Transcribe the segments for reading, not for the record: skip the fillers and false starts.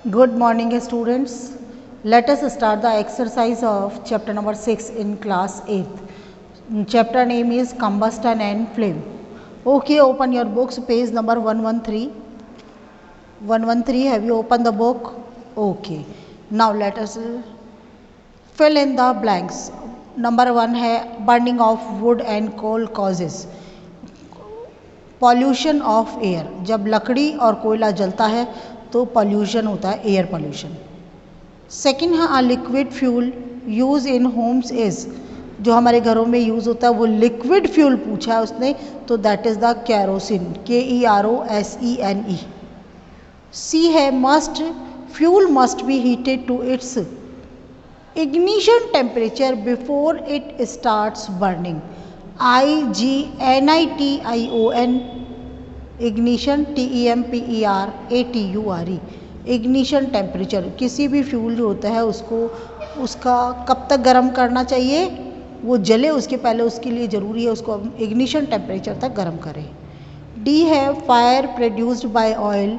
Good morning students. Let us start the exercise of chapter number 6 in class 8th. Chapter name is combustion and flame. Okay, open your books, page number 113. 113, have you opened the book? Okay. Now let us fill in the blanks. Number 1 है burning of wood and coal causes pollution of air. जब लकड़ी और कोयला जलता है तो pollution होता है, एयर पॉल्यूशन. सेकेंड है liquid fuel use in Holmes is, जो हमारे घरों में यूज़ होता है वो लिक्विड फ्यूल पूछा है उसने, तो that is the kerosene, KEROSENE. C है must fuel must be heated to its ignition temperature before it starts burning, IGNITION, ignition TEMPERATURE. Ignition temperature, किसी भी फ्यूल जो होता है उसको उसका कब तक गर्म करना चाहिए, वो जले उसके पहले उसके लिए ज़रूरी है उसको इग्निशन टेम्परेचर तक गर्म करें. डी है fire produced by oil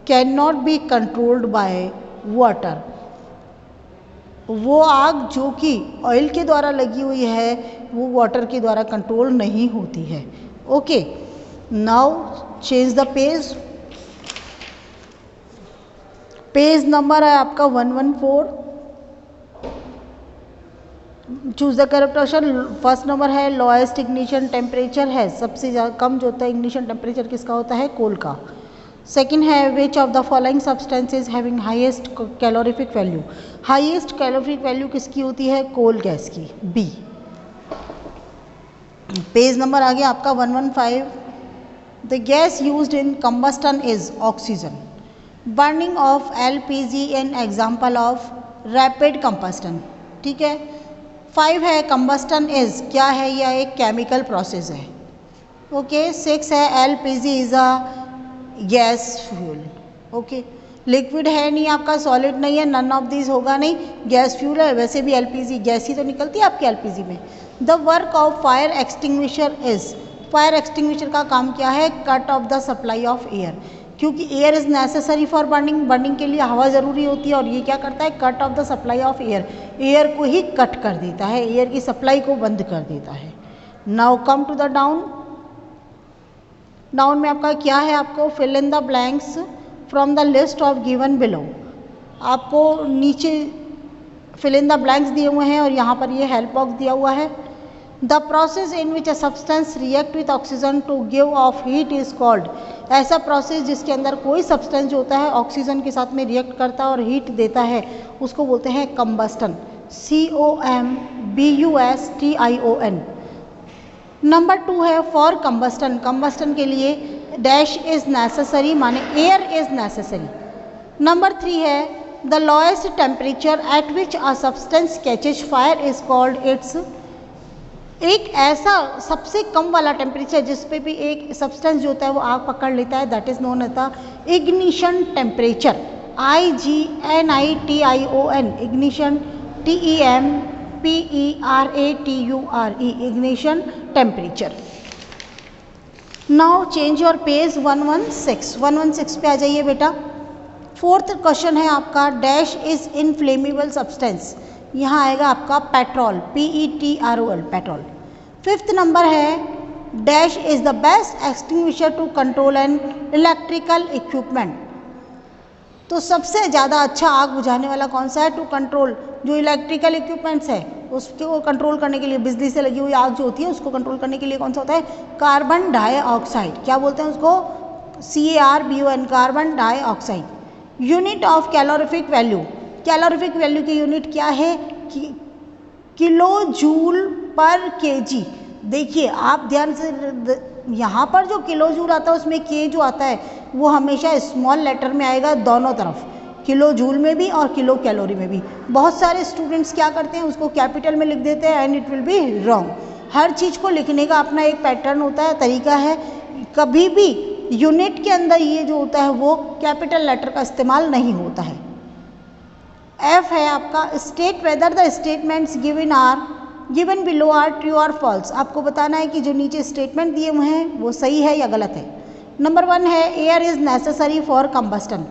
can not be controlled by water. वो आग जो कि ऑयल के द्वारा लगी हुई है वो वाटर के द्वारा कंट्रोल नहीं होती है. Okay, now change the page. Page number है आपका 114. Choose the correct option. First number है लोएस्ट इग्निशन टेम्परेचर है, सबसे ज़्यादा कम जो होता है इग्निशन टेम्परेचर किसका होता है, कोल का. सेकेंड है which of the following substances having highest calorific value. Highest calorific value किसकी होती है, कोल गैस की, बी. पेज नंबर आ गया आपका 115. The gas used in combustion is oxygen. Burning of LPG an example of rapid combustion. ठीक है. 5 है combustion is, क्या है, यह एक केमिकल प्रोसेस है. ओके. 6 है LPG is a gas fuel. Okay. Liquid है नहीं आपका, सॉलिड नहीं है, नन ऑफ दिस होगा नहीं, गैस फ्यूल है. वैसे भी LPG गैस ही तो निकलती है आपकी LPG में. The work of fire extinguisher is, fire extinguisher का काम क्या है, cut off the supply of air, क्योंकि air is necessary for burning, burning के लिए हवा ज़रूरी होती है और ये क्या करता है, cut off the supply of air, air को ही कट कर देता है, एयर की सप्लाई को बंद कर देता है. Now come to the down. Down में आपका क्या है, आपको fill in the blanks from the list of given below. आपको नीचे फिल इन द ब्लैंक्स दिए हुए हैं और यहाँ पर ये हेल्प बॉक्स दिया हुआ है. The process in which a substance react with oxygen to give off heat is called. ऐसा प्रोसेस जिसके अंदर कोई सब्सटेंस जो होता है ऑक्सीजन के साथ में रिएक्ट करता है और हीट देता है उसको बोलते हैं कंबस्टन, COMBUSTION. नंबर 2 है फॉर कंबस्टन, कंबस्टन के लिए डैश इज नेसेसरी माने एयर इज नेसेसरी. नंबर 3 है the lowest temperature at which a substance catches fire is called its. एक ऐसा सबसे कम वाला टेम्परेचर जिस पे भी एक सब्सटेंस जो होता है वो आग पकड़ लेता है, that is known as the ignition temperature, IGNITION, ignition TEMPERATURE, ignition temperature. Now change your page 116 पे आ जाइए बेटा. फोर्थ क्वेश्चन है आपका डैश इज इनफ्लेमेबल सब्सटेंस, यहाँ आएगा आपका petrol, PETROL, petrol. Fifth number है dash is the best extinguisher to control an electrical equipment. तो सबसे ज़्यादा अच्छा आग बुझाने वाला कौन सा है, टू कंट्रोल जो इलेक्ट्रिकल इक्विपमेंट्स है उसको कंट्रोल करने के लिए, बिजली से लगी हुई आग जो होती है उसको कंट्रोल करने के लिए कौन सा होता है, कार्बन डाइऑक्साइड. क्या बोलते हैं उसको, CARBON, carbon dioxide. Unit of calorific value, calorific value की यूनिट क्या है, किलो जूल पर केजी. देखिए आप ध्यान से, यहाँ पर जो किलो जूल आता है उसमें के जो आता है वो हमेशा स्मॉल लेटर में आएगा दोनों तरफ, किलो जूल में भी और किलो कैलोरी में भी. बहुत सारे स्टूडेंट्स क्या करते हैं उसको कैपिटल में लिख देते हैं and it will be wrong. हर चीज़ को लिखने का अपना एक पैटर्न होता है, तरीका है. कभी भी यूनिट के अंदर ये जो होता है वो कैपिटल लेटर का इस्तेमाल नहीं होता है. F है आपका state whether the statements given below are true और फॉल्स. आपको बताना है कि जो नीचे स्टेटमेंट दिए हुए हैं वो सही है या गलत है. नंबर 1 है air is necessary for combustion.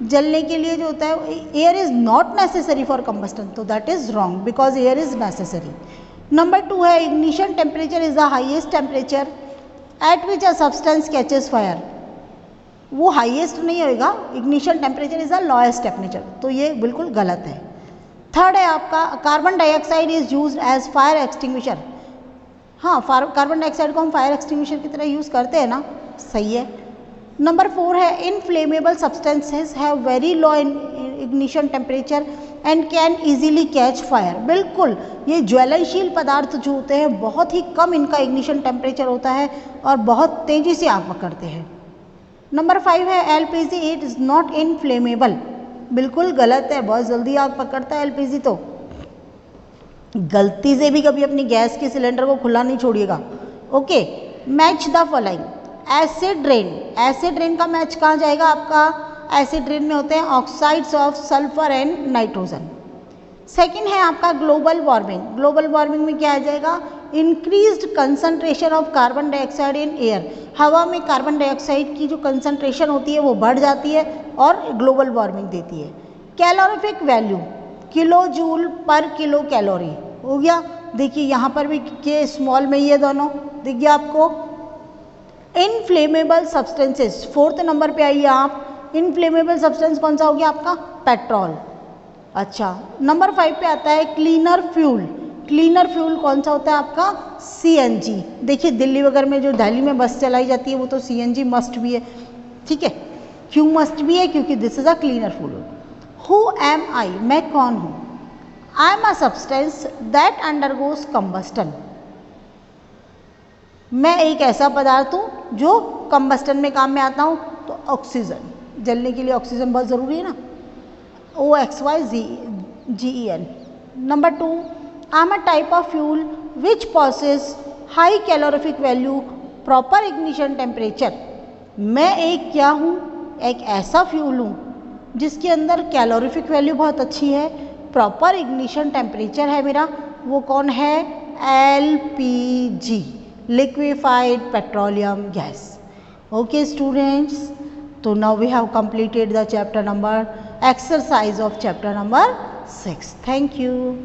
जलने के लिए जो होता है, air is not necessary for combustion, तो that is wrong because air is necessary. Number 2 है ignition temperature is the highest temperature at which a substance catches fire. वो highest नहीं होगा, ignition temperature is the lowest temperature, तो ये बिल्कुल गलत है। थर्ड है आपका carbon dioxide is used as fire extinguisher. हाँ, कार्बन डाइऑक्साइड को हम फायर एक्सटिंग्विशर की तरह यूज़ करते हैं ना, सही है। नंबर 4 है inflammable substances have very low ignition temperature and can easily catch fire. बिल्कुल, ये ज्वलनशील पदार्थ जो होते हैं बहुत ही कम इनका इग्निशन टेम्परेचर होता है और बहुत तेज़ी से आग पकड़ते हैं। नंबर 5 है LPG it is not inflammable. बिल्कुल गलत है, बहुत जल्दी आग पकड़ता है एलपीजी। तो गलती से भी कभी अपनी गैस के सिलेंडर को खुला नहीं छोड़िएगा। Okay, match the following. Acid rain, acid rain का मैच कहाँ जाएगा आपका? एसिड रेन में होते हैं oxides of sulphur and nitrogen. Second है आपका ग्लोबल वार्मिंग। ग्लोबल वार्मिंग में क्या आ जाएगा? Increased concentration of carbon dioxide in air. हवा में कार्बन डाइऑक्साइड की जो कंसंट्रेशन होती है वो बढ़ जाती है और ग्लोबल वार्मिंग देती है। कैलोरीफिक वैल्यू, किलो जूल पर किलो कैलोरी हो गया। देखिए यहाँ पर भी के स्मॉल में ये दोनों दिख गया आपको। इनफ्लेमेबल सब्सटेंसेस, 4th नंबर पे आइए आप। इनफ्लेमेबल सब्सटेंस कौन सा हो गया आपका? पेट्रोल। अच्छा, नंबर 5 पे आता है क्लीनर फ्यूल। क्लीनर फ्यूल कौन सा होता है आपका? सीएनजी। देखिए दिल्ली वगैरह में जो दिल्ली में बस चलाई जाती है वो तो सीएनजी मस्ट भी है, ठीक है। क्यों मस्ट भी है? क्योंकि this is a cleaner fuel. Who am I, मैं कौन हूँ? I am a substance that undergoes combustion. मैं एक ऐसा पदार्थ हूँ जो कंबस्टन में काम में आता हूँ। तो ऑक्सीजन, जलने के लिए ऑक्सीजन बहुत ज़रूरी है ना, OXYGEN। Number 2, I am a type of fuel which possesses high calorific value proper ignition temperature. मैं एक क्या हूँ? एक ऐसा फ्यूल हूँ जिसके अंदर कैलोरीफिक वैल्यू बहुत अच्छी है, प्रॉपर इग्निशन टेम्परेचर है मेरा। वो कौन है? LPG, liquefied petroleum gas. Okay students, so now we have completed the chapter number exercise of chapter number 6. Thank you.